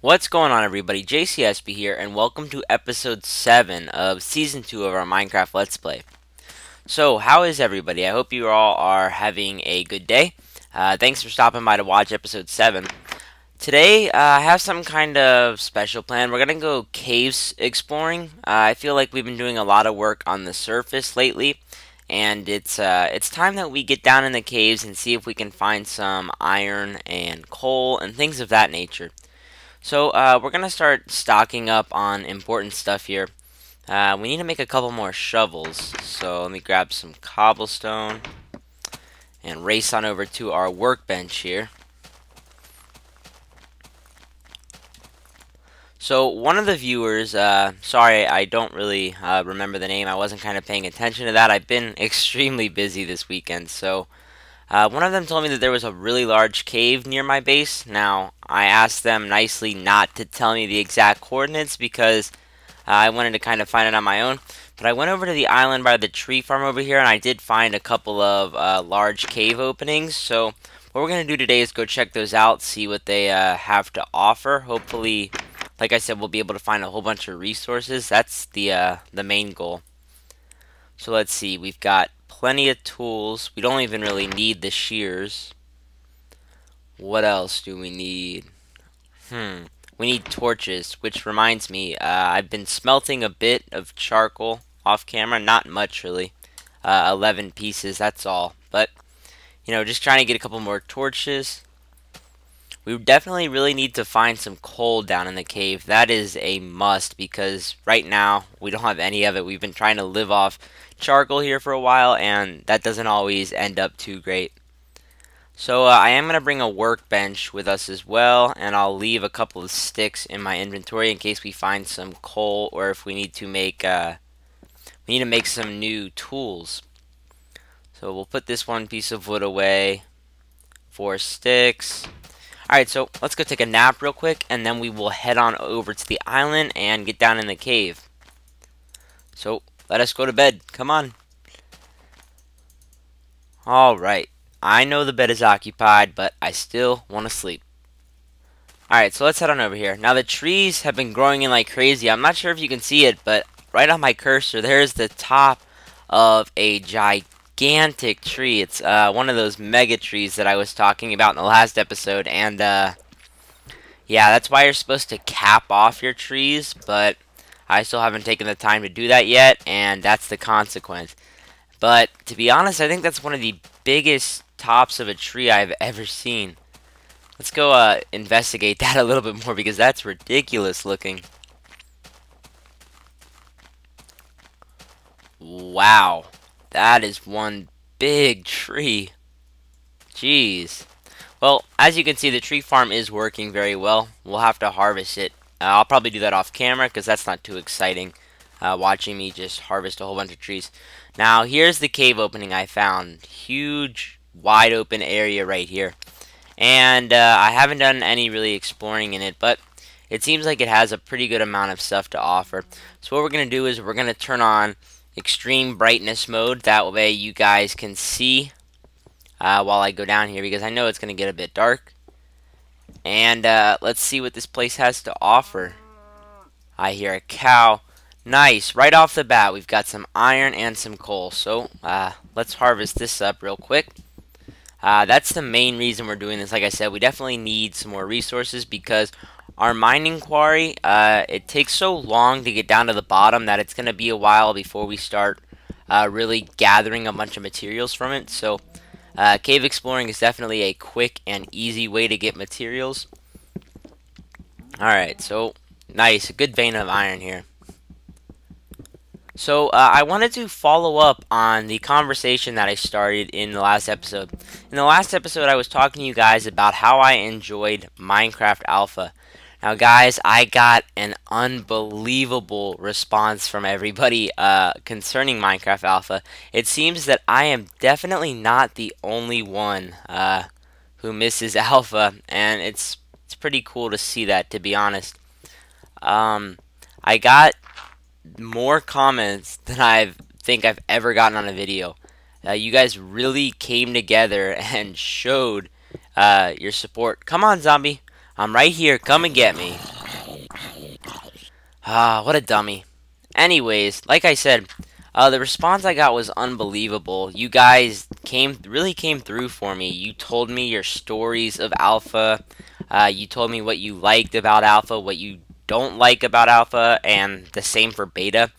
What's going on, everybody? JCSB here, and welcome to episode 7 of season 2 of our Minecraft Let's Play. So, how is everybody? I hope you all are having a good day. Thanks for stopping by to watch episode 7. Today, I have some kind of special plan. We're gonna go caves exploring. I feel like we've been doing a lot of work on the surface lately, and it's time that we get down in the caves and see if we can find some iron and coal and things of that nature. So we're going to start stocking up on important stuff here. We need to make a couple more shovels. So let me grab some cobblestone and race on over to our workbench here. So one of the viewers, sorry I don't really remember the name. I wasn't kind of paying attention to that. I've been extremely busy this weekend. So one of them told me that there was a really large cave near my base. Now, I asked them nicely not to tell me the exact coordinates because I wanted to kind of find it on my own. But I went over to the island by the tree farm over here, and I did find a couple of large cave openings. So what we're going to do today is go check those out, see what they have to offer. Hopefully, like I said, we'll be able to find a whole bunch of resources. That's the main goal. So let's see, we've got plenty of tools. We don't even really need the shears. What else do we need? We need torches, which reminds me, I've been smelting a bit of charcoal off camera. Not much, really. 11 pieces, that's all. But, you know, just trying to get a couple more torches. We definitely really need to find some coal down in the cave. That is a must, because right now, we don't have any of it. We've been trying to live off charcoal here for a while, and that doesn't always end up too great. So I am going to bring a workbench with us as well, and I'll leave a couple of sticks in my inventory in case we find some coal, or if we need to make some new tools. So we'll put this one piece of wood away, 4 sticks. Alright, so let's go take a nap real quick, and then we will head on over to the island and get down in the cave. So let us go to bed. Come on. Alright. I know the bed is occupied, but I still want to sleep. Alright, so let's head on over here. Now, the trees have been growing in like crazy. I'm not sure if you can see it, but right on my cursor, there's the top of a gigantic tree. It's one of those mega trees that I was talking about in the last episode. And, yeah, that's why you're supposed to cap off your trees, but I still haven't taken the time to do that yet, and that's the consequence. But to be honest, I think that's one of the biggest tops of a tree I've ever seen. Let's go investigate that a little bit more, because that's ridiculous looking. Wow, that is one big tree. Jeez. Well, as you can see, the tree farm is working very well. We'll have to harvest it. I'll probably do that off camera because that's not too exciting, watching me just harvest a whole bunch of trees. Now, here's the cave opening I found. Huge, wide open area right here. And I haven't done any really exploring in it, but it seems like it has a pretty good amount of stuff to offer. So what we're going to do is we're going to turn on extreme brightness mode. That way you guys can see while I go down here, because I know it's going to get a bit dark. And let's see what this place has to offer. I hear a cow. Nice. Right off the bat, we've got some iron and some coal. So let's harvest this up real quick. That's the main reason we're doing this. Like I said, we definitely need some more resources because our mining quarry, it takes so long to get down to the bottom that it's going to be a while before we start really gathering a bunch of materials from it. So cave exploring is definitely a quick and easy way to get materials. Alright, so nice, a good vein of iron here. So I wanted to follow up on the conversation that I started in the last episode. In the last episode, I was talking to you guys about how I enjoyed Minecraft Alpha. Now, guys, I got an unbelievable response from everybody concerning Minecraft Alpha. It seems that I am definitely not the only one who misses Alpha, and it's pretty cool to see that, to be honest. I got more comments than I think I've ever gotten on a video. You guys really came together and showed your support. Come on, zombie. I'm right here. Come and get me. Ah, what a dummy. Anyways, like I said, the response I got was unbelievable. You guys really came through for me. You told me your stories of Alpha. You told me what you liked about Alpha, what you don't like about Alpha, and the same for Beta.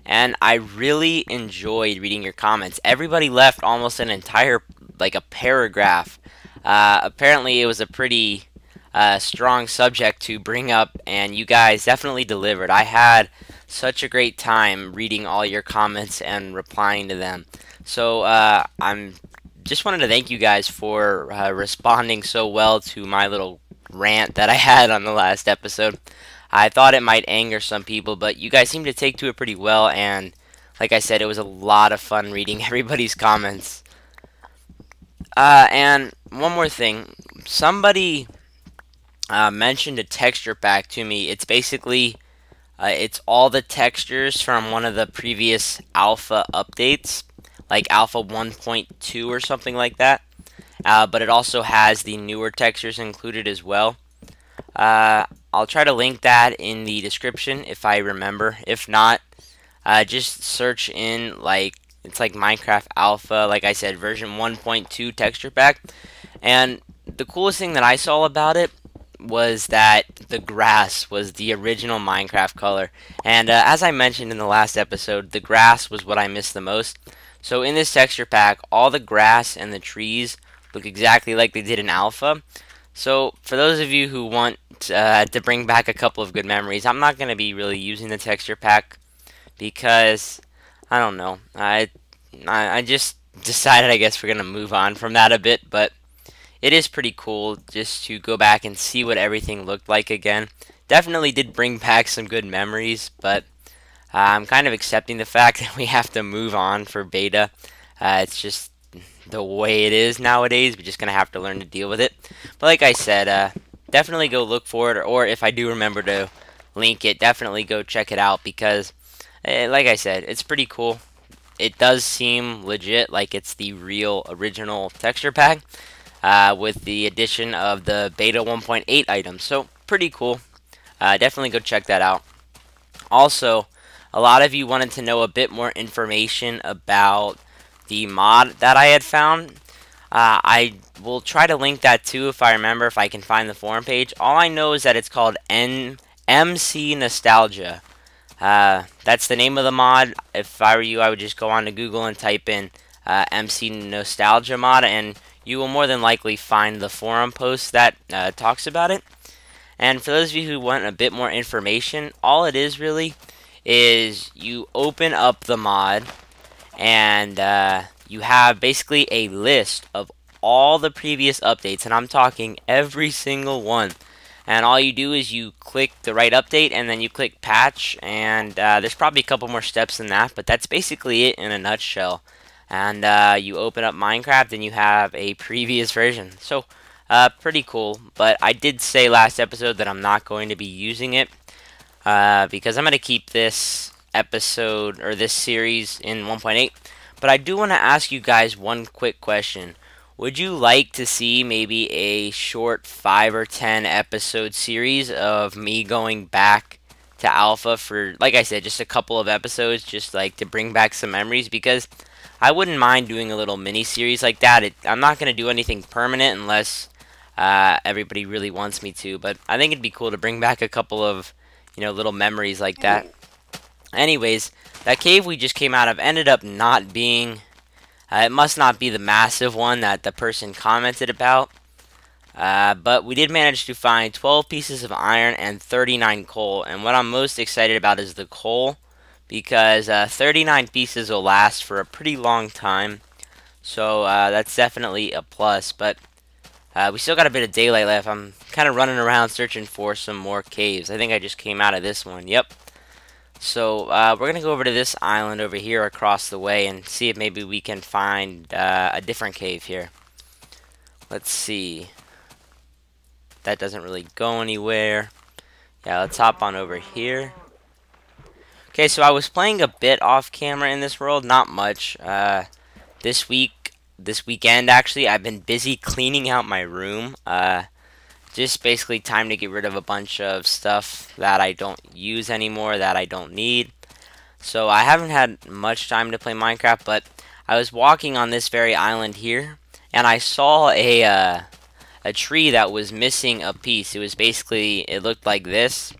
And I really enjoyed reading your comments. Everybody left almost an entire, like a paragraph. Apparently, it was a pretty strong subject to bring up, and you guys definitely delivered. I had such a great time reading all your comments and replying to them. So I'm just wanted to thank you guys for responding so well to my little rant that I had on the last episode. I thought it might anger some people, but you guys seemed to take to it pretty well, and like I said, it was a lot of fun reading everybody's comments. And one more thing, somebody mentioned a texture pack to me. It's basically it's all the textures from one of the previous alpha updates, like alpha 1.2 or something like that. But it also has the newer textures included as well. I'll try to link that in the description if I remember. If not, just search in it's like Minecraft Alpha, like I said, version 1.2 texture pack. And the coolest thing that I saw about it was that the grass was the original Minecraft color. And as I mentioned in the last episode, the grass was what I missed the most. So in this texture pack, all the grass and the trees look exactly like they did in Alpha. So for those of you who want to bring back a couple of good memories, I'm not going to be really using the texture pack because I don't know. I just decided I guess we're going to move on from that a bit, but it is pretty cool just to go back and see what everything looked like again. Definitely did bring back some good memories, but I'm kind of accepting the fact that we have to move on for beta. It's just the way it is nowadays. We're just going to have to learn to deal with it. But like I said, definitely go look for it, or if I do remember to link it, definitely go check it out because, like I said, it's pretty cool. It does seem legit, like it's the real original texture pack. With the addition of the beta 1.8 items. So, pretty cool. Definitely go check that out. Also, a lot of you wanted to know a bit more information about the mod that I had found. I will try to link that too if I remember, if I can find the forum page. All I know is that it's called MC Nostalgia. That's the name of the mod. If I were you, I would just go on to Google and type in MC Nostalgia mod, and you will more than likely find the forum post that talks about it. And for those of you who want a bit more information, all it is really is you open up the mod and you have basically a list of all the previous updates, and I'm talking every single one. And all you do is you click the right update and then you click patch, and there's probably a couple more steps than that, but that's basically it in a nutshell. And you open up Minecraft and you have a previous version. So pretty cool. But I did say last episode that I'm not going to be using it because I'm going to keep this episode or this series in 1.8. But I do want to ask you guys one quick question. Would you like to see maybe a short 5 or 10 episode series of me going back to Alpha for, like I said, just a couple of episodes, just like to bring back some memories? Because I wouldn't mind doing a little mini series like that. I'm not going to do anything permanent unless everybody really wants me to, but I think it'd be cool to bring back a couple of, little memories like that. Anyways, that cave we just came out of ended up not being, it must not be the massive one that the person commented about, but we did manage to find 12 pieces of iron and 39 coal, and what I'm most excited about is the coal, because 39 pieces will last for a pretty long time, so that's definitely a plus. But we still got a bit of daylight left. I'm kind of running around searching for some more caves. I think I just came out of this one. Yep. So we're gonna go over to this island over here across the way and see if maybe we can find a different cave here. Let's see. That doesn't really go anywhere. Yeah, let's hop on over here. Okay, so I was playing a bit off camera in this world, not much. This weekend actually, I've been busy cleaning out my room. Just basically time to get rid of a bunch of stuff that I don't use anymore, that I don't need. So I haven't had much time to play Minecraft, but I was walking on this very island here, and I saw a tree that was missing a piece. It was basically, it looked like this,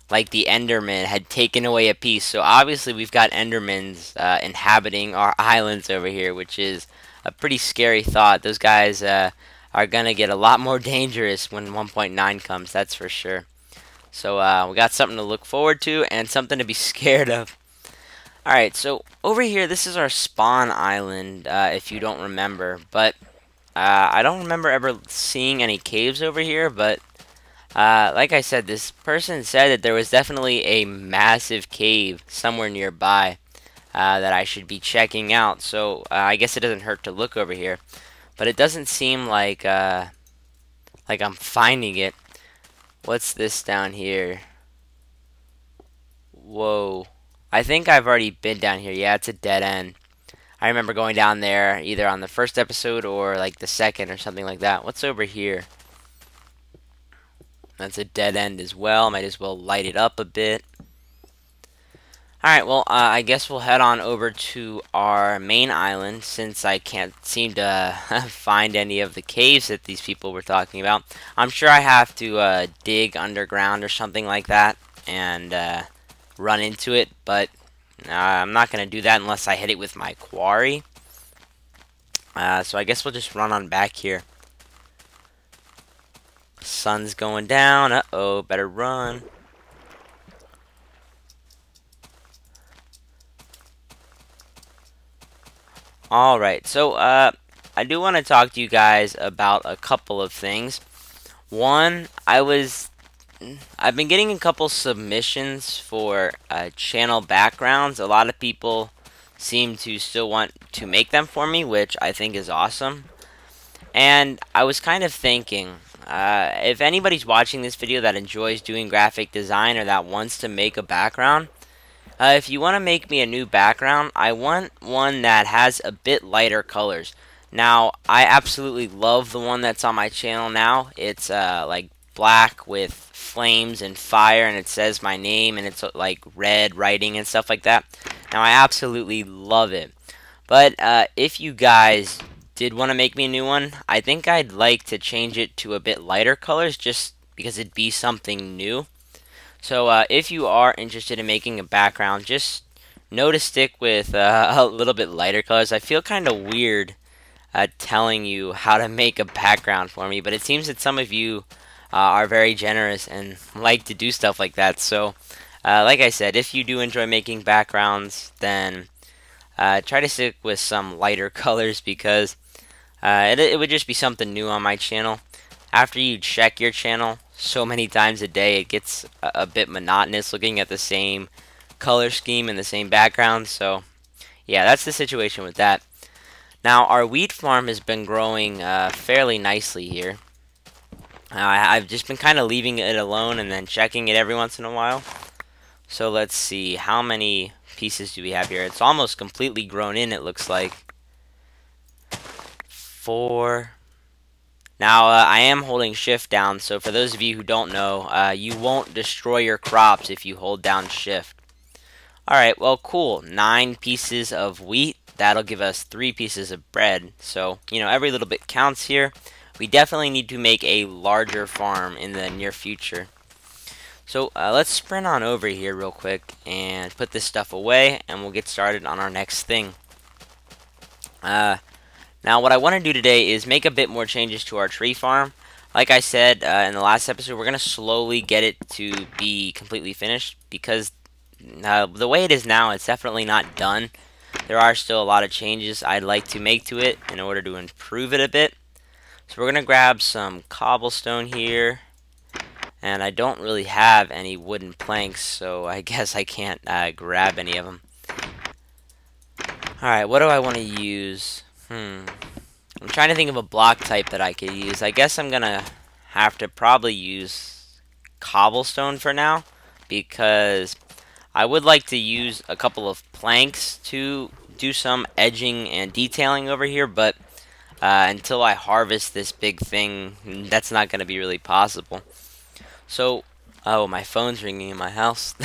like the Enderman had taken away a piece. So obviously we've got Endermans inhabiting our islands over here, which is a pretty scary thought. Those guys are gonna get a lot more dangerous when 1.9 comes, that's for sure. So we got something to look forward to and something to be scared of. Alright, so over here, this is our spawn island, if you don't remember. But I don't remember ever seeing any caves over here, but like I said, this person said that there was definitely a massive cave somewhere nearby that I should be checking out. So I guess it doesn't hurt to look over here, but it doesn't seem like I'm finding it. What's this down here? Whoa. I think I've already been down here. Yeah, it's a dead end. I remember going down there either on the first episode or like the second or something like that. What's over here? That's a dead end as well. Might as well light it up a bit. Alright, well, I guess we'll head on over to our main island since I can't seem to find any of the caves that these people were talking about. I'm sure I have to dig underground or something like that and run into it, but I'm not going to do that unless I hit it with my quarry. So I guess we'll just run on back here. Sun's going down. Uh-oh, better run. Alright, so I do want to talk to you guys about a couple of things. One, I've been getting a couple submissions for channel backgrounds. A lot of people seem to still want to make them for me, which I think is awesome. And I was kind of thinking, if anybody's watching this video that enjoys doing graphic design or that wants to make a background, if you want to make me a new background, I want one that has a bit lighter colors. Now, I absolutely love the one that's on my channel now. It's like black with flames and fire, and it says my name, and it's like red writing and stuff like that. Now, I absolutely love it. But if you guys did want to make me a new one, I think I'd like to change it to a bit lighter colors just because it'd be something new. So if you are interested in making a background, just know to stick with a little bit lighter colors. I feel kind of weird telling you how to make a background for me, but it seems that some of you are very generous and like to do stuff like that. So like I said, if you do enjoy making backgrounds, then try to stick with some lighter colors because it would just be something new on my channel. After you check your channel so many times a day, it gets a bit monotonous looking at the same color scheme and the same background. So yeah, that's the situation with that. Now, our wheat farm has been growing fairly nicely here. I've just been kind of leaving it alone and then checking it every once in a while. So let's see, how many pieces do we have here? It's almost completely grown in, it looks like. 4. Now, I am holding shift down, so for those of you who don't know, you won't destroy your crops if you hold down shift. Alright, well, cool. 9 pieces of wheat. That'll give us 3 pieces of bread. So, you know, every little bit counts here. We definitely need to make a larger farm in the near future. So, let's sprint on over here real quick and put this stuff away, and we'll get started on our next thing. Now, what I want to do today is make a bit more changes to our tree farm. Like I said in the last episode, we're going to slowly get it to be completely finished because the way it is now, it's definitely not done. There are still a lot of changes I'd like to make to it in order to improve it a bit. So we're going to grab some cobblestone here. And I don't really have any wooden planks, so I guess I can't grab any of them. Alright, what do I want to use? I'm trying to think of a block type that I could use. I guess I'm gonna have to probably use cobblestone for now, because I would like to use a couple of planks to do some edging and detailing over here, but until I harvest this big thing, that's not going to be really possible. So, oh, my phone's ringing in my house.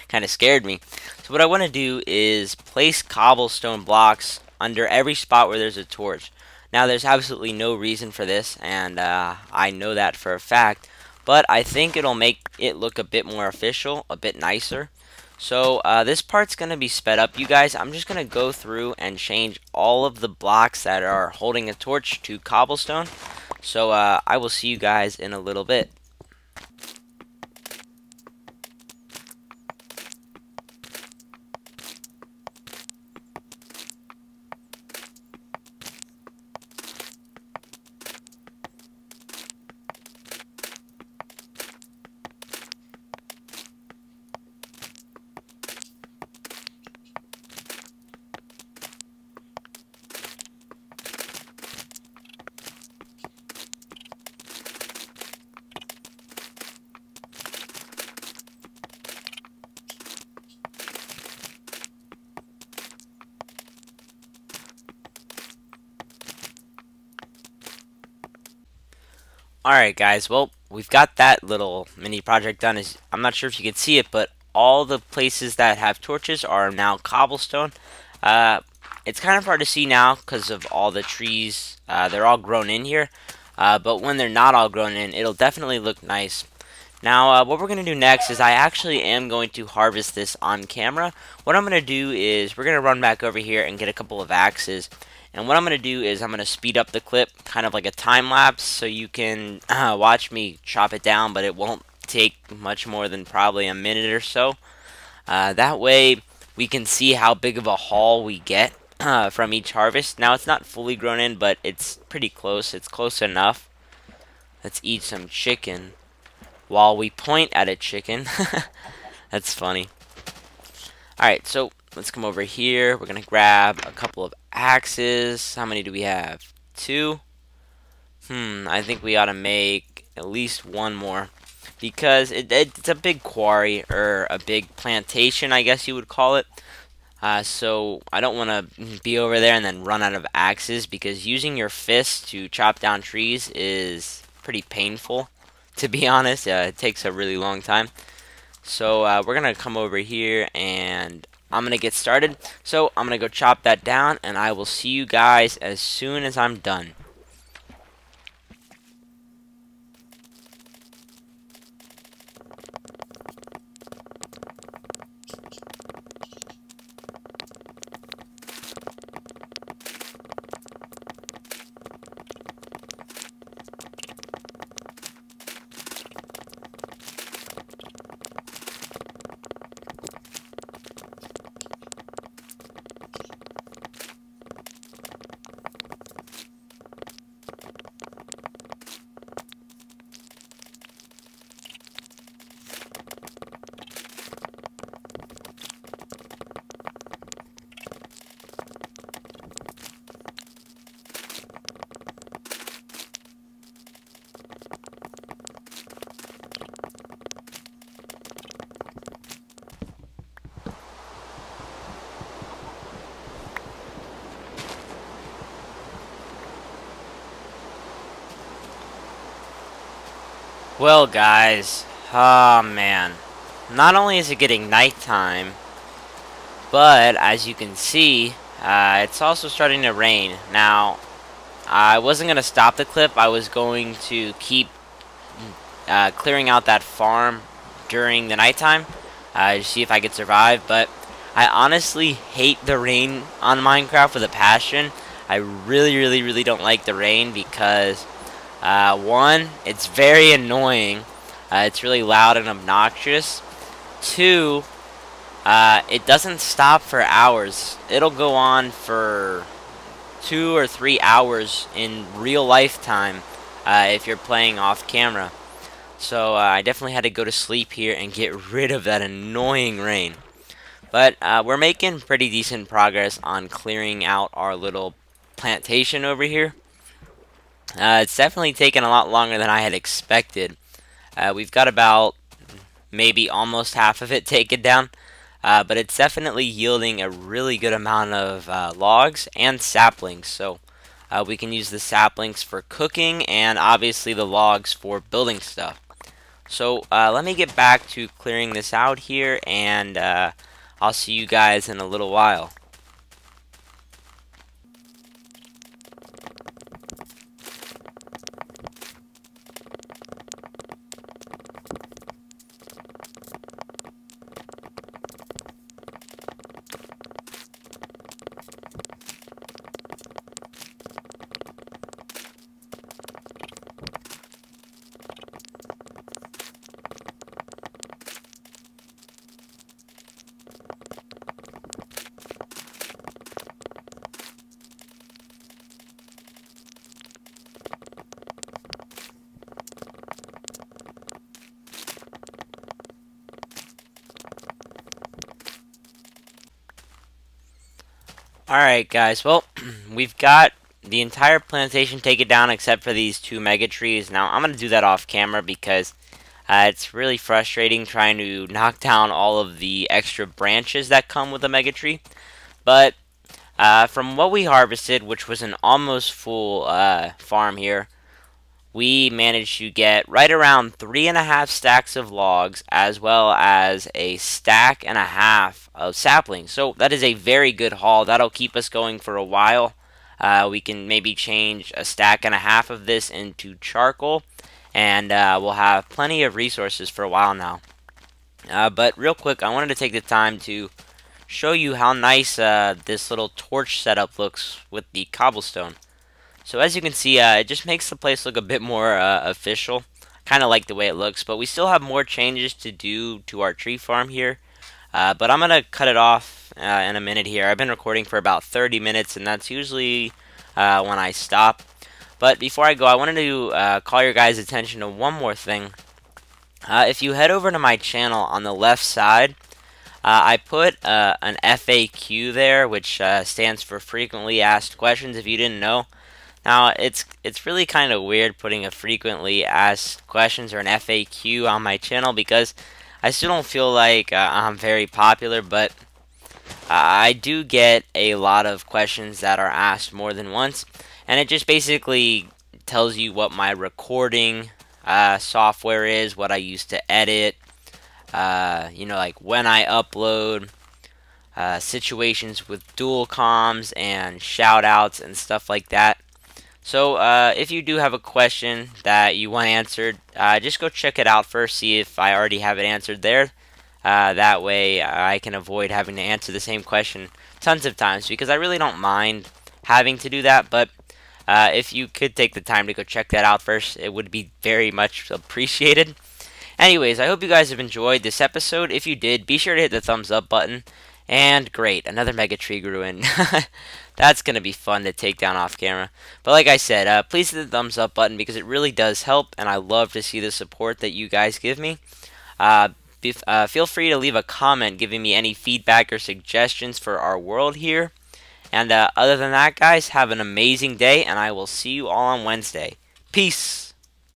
Kind of scared me. So what I want to do is place cobblestone blocks under every spot where there's a torch. Now, there's absolutely no reason for this, and I know that for a fact, but I think it'll make it look a bit more official, a bit nicer. So this part's going to be sped up, you guys. I'm just going to go through and change all of the blocks that are holding a torch to cobblestone. So I will see you guys in a little bit. Alright guys, well, we've got that little mini project done. I'm not sure if you can see it, but all the places that have torches are now cobblestone. Uh, it's kind of hard to see now because of all the trees. They're all grown in here, but when they're not all grown in, it'll definitely look nice. Now, what we're going to do next is I actually am going to harvest this on camera. What I'm going to do is we're going to run back over here and get a couple of axes. And what I'm going to do is I'm going to speed up the clip, kind of like a time lapse, so you can watch me chop it down, but it won't take much more than probably a minute or so. That way we can see how big of a haul we get from each harvest. Now, it's not fully grown in, but it's pretty close. It's close enough. Let's eat some chicken while we point at a chicken. That's funny. Alright, so let's come over here. We're going to grab a couple of axes. How many do we have? 2? I think we ought to make at least one more. Because it's a big quarry, or a big plantation, I guess you would call it. So I don't want to be over there and then run out of axes, because using your fists to chop down trees is pretty painful, to be honest. It takes a really long time. So we're going to come over here and I'm going to get started. So I'm going to go chop that down and I will see you guys as soon as I'm done. Well, guys, oh man, not only is it getting nighttime, but as you can see, it's also starting to rain. Now, I wasn't going to stop the clip. I was going to keep clearing out that farm during the nighttime to see if I could survive, but I honestly hate the rain on Minecraft with a passion. I really don't like the rain because one, it's very annoying. It's really loud and obnoxious. 2, it doesn't stop for hours. It'll go on for 2 or 3 hours in real life time if you're playing off camera. So I definitely had to go to sleep here and get rid of that annoying rain. But we're making pretty decent progress on clearing out our little plantation over here. It's definitely taken a lot longer than I had expected. We've got about maybe almost half of it taken down, but it's definitely yielding a really good amount of logs and saplings. So We can use the saplings for cooking, and obviously the logs for building stuff. So let me get back to clearing this out here, and I'll see you guys in a little while. Alright guys, well, we've got the entire plantation taken down except for these 2 mega trees. Now, I'm going to do that off camera because it's really frustrating trying to knock down all of the extra branches that come with a mega tree. But from what we harvested, which was an almost full farm here, we managed to get right around 3.5 stacks of logs, as well as a stack and a half of saplings. So that is a very good haul. That'll keep us going for a while. We can maybe change a stack and a half of this into charcoal, and we'll have plenty of resources for a while now. But real quick, I wanted to take the time to show you how nice this little torch setup looks with the cobblestone. So as you can see, it just makes the place look a bit more official. Kind of like the way it looks, but we still have more changes to do to our tree farm here. But I'm going to cut it off in a minute here. I've been recording for about 30 minutes, and that's usually when I stop. But before I go, I wanted to call your guys' attention to one more thing. If you head over to my channel on the left side, I put an FAQ there, which stands for Frequently Asked Questions, if you didn't know. Now, it's really kind of weird putting a frequently asked questions or an FAQ on my channel because I still don't feel like I'm very popular, but I do get a lot of questions that are asked more than once, and it just basically tells you what my recording software is, what I use to edit, you know, like when I upload, situations with dual comms and shout outs and stuff like that. So if you do have a question that you want answered, just go check it out first, see if I already have it answered there. That way I can avoid having to answer the same question tons of times, because I really don't mind having to do that. But if you could take the time to go check that out first, it would be very much appreciated. Anyways, I hope you guys have enjoyed this episode. If you did, be sure to hit the thumbs up button. And great, another mega tree grew in. That's going to be fun to take down off camera. But like I said, please hit the thumbs up button because it really does help, and I love to see the support that you guys give me. Feel free to leave a comment giving me any feedback or suggestions for our world here. And other than that, guys, have an amazing day, and I will see you all on Wednesday. Peace!